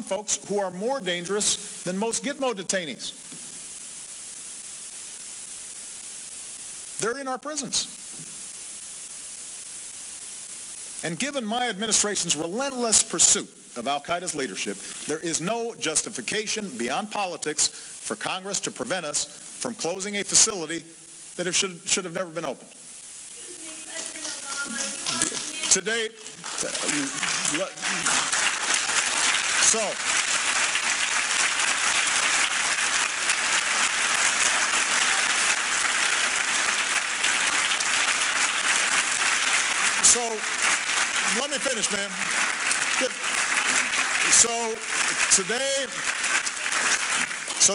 folks who are more dangerous than most Gitmo detainees. They're in our prisons. And given my administration's relentless pursuit of Al Qaeda's leadership, there is no justification beyond politics for Congress to prevent us from closing a facility that should have never been opened. Today, So let me finish, man. So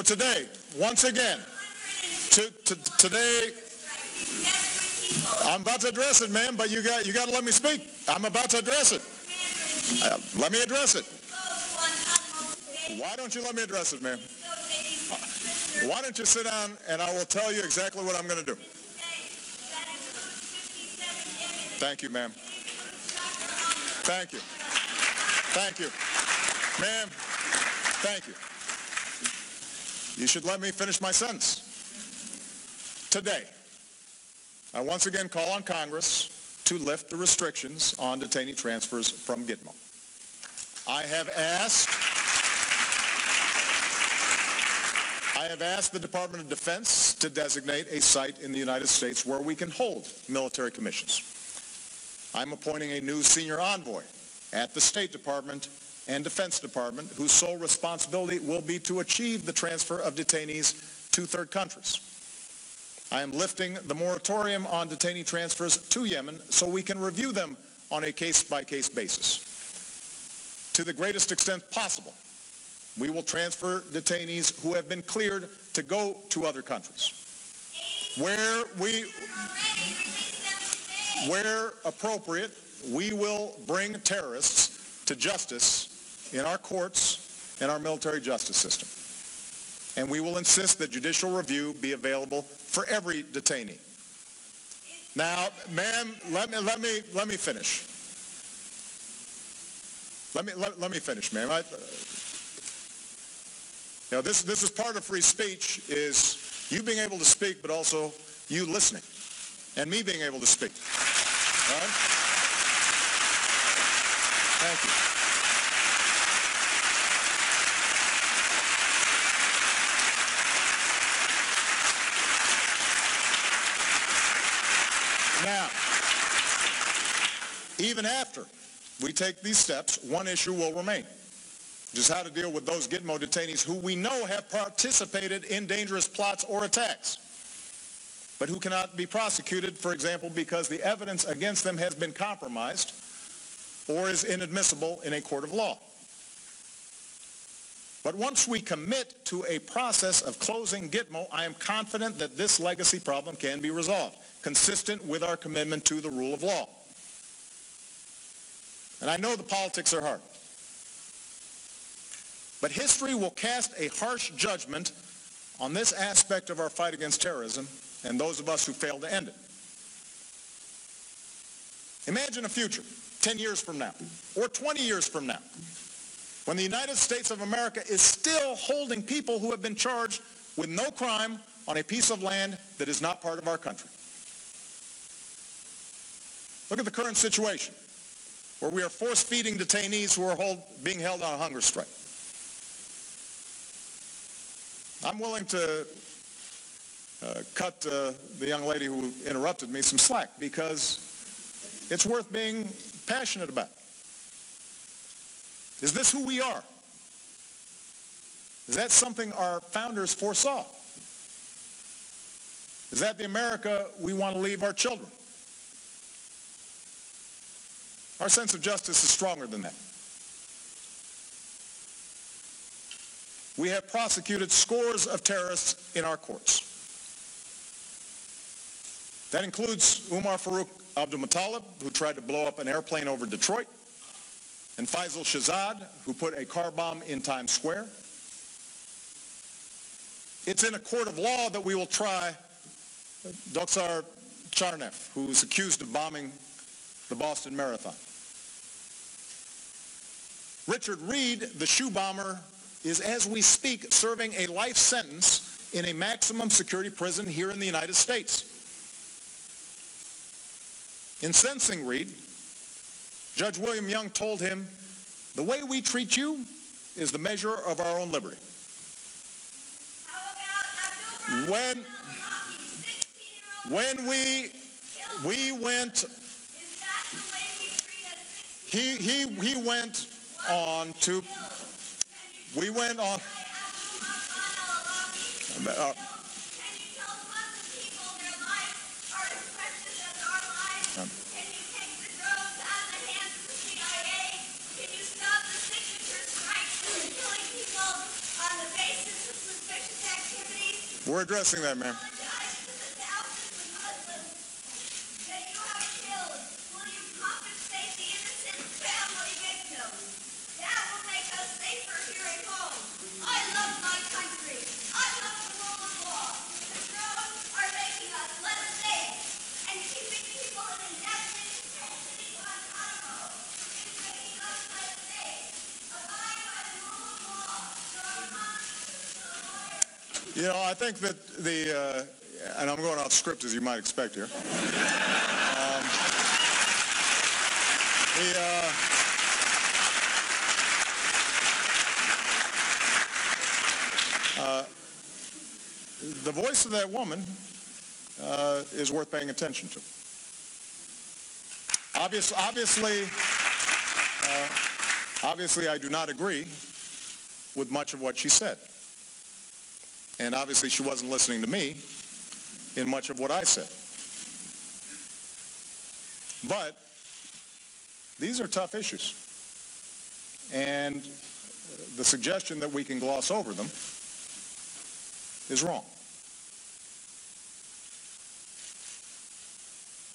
today, once again, today, I'm about to address it, man, but you got to let me speak. I'm about to address it. Let me address it. Why don't you let me address it, man? Why don't you sit down and I will tell you exactly what I'm going to do. Thank you, ma'am. Thank you. Thank you. Ma'am, thank you. You should let me finish my sentence. Today, I once again call on Congress to lift the restrictions on detainee transfers from Gitmo. I have asked the Department of Defense to designate a site in the United States where we can hold military commissions. I'm appointing a new senior envoy at the State Department and Defense Department whose sole responsibility will be to achieve the transfer of detainees to third countries. I am lifting the moratorium on detainee transfers to Yemen so we can review them on a case-by-case basis. To the greatest extent possible, we will transfer detainees who have been cleared to go to other countries. Where appropriate, we will bring terrorists to justice in our courts and our military justice system. And we will insist that judicial review be available for every detainee. Now, ma'am, let me finish. Let me finish, ma'am. This is part of free speech, is you being able to speak, but also you listening, and me being able to speak. All right? Thank you. Now, even after we take these steps, one issue will remain, which is how to deal with those Gitmo detainees who we know have participated in dangerous plots or attacks, but who cannot be prosecuted, for example, because the evidence against them has been compromised or is inadmissible in a court of law. But once we commit to a process of closing Gitmo, I am confident that this legacy problem can be resolved, consistent with our commitment to the rule of law. And I know the politics are hard. But history will cast a harsh judgment on this aspect of our fight against terrorism and those of us who fail to end it. Imagine a future, 10 years from now, or 20 years from now, when the United States of America is still holding people who have been charged with no crime on a piece of land that is not part of our country. Look at the current situation, where we are force-feeding detainees who are being held on a hunger strike. I'm willing to cut the young lady who interrupted me some slack, because it's worth being passionate about. Is this who we are? Is that something our founders foresaw? Is that the America we want to leave our children? Our sense of justice is stronger than that. We have prosecuted scores of terrorists in our courts. That includes Umar Farouk Abdulmutallab, who tried to blow up an airplane over Detroit, and Faisal Shahzad, who put a car bomb in Times Square. It's in a court of law that we will try Dr. Tsarnaev, who is accused of bombing the Boston Marathon. Richard Reid, the shoe bomber, is, as we speak, serving a life sentence in a maximum security prison here in the United States. In sentencing Reid, Judge William Young told him, "The way we treat you is the measure of our own liberty." When we went, he went on to, we went on, we're addressing that, ma'am. You know, I think that and I'm going off script as you might expect here. The voice of that woman is worth paying attention to. Obviously, I do not agree with much of what she said. And obviously she wasn't listening to me in much of what I said. But these are tough issues. And the suggestion that we can gloss over them is wrong.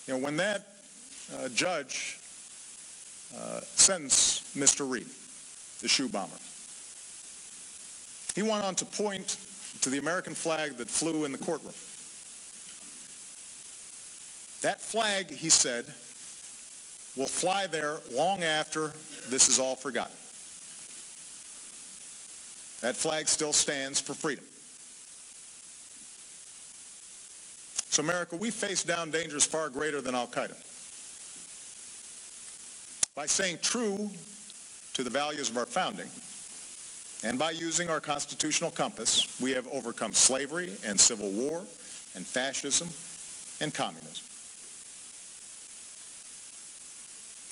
You know, when that judge sentenced Mr. Reid, the shoe bomber, he went on to point to the American flag that flew in the courtroom. That flag, he said, will fly there long after this is all forgotten. That flag still stands for freedom. So, America, we face down dangers far greater than Al Qaeda. By staying true to the values of our founding, and by using our constitutional compass, we have overcome slavery and civil war and fascism and communism.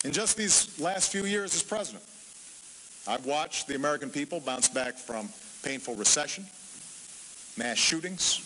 In just these last few years as president, I've watched the American people bounce back from painful recession, mass shootings,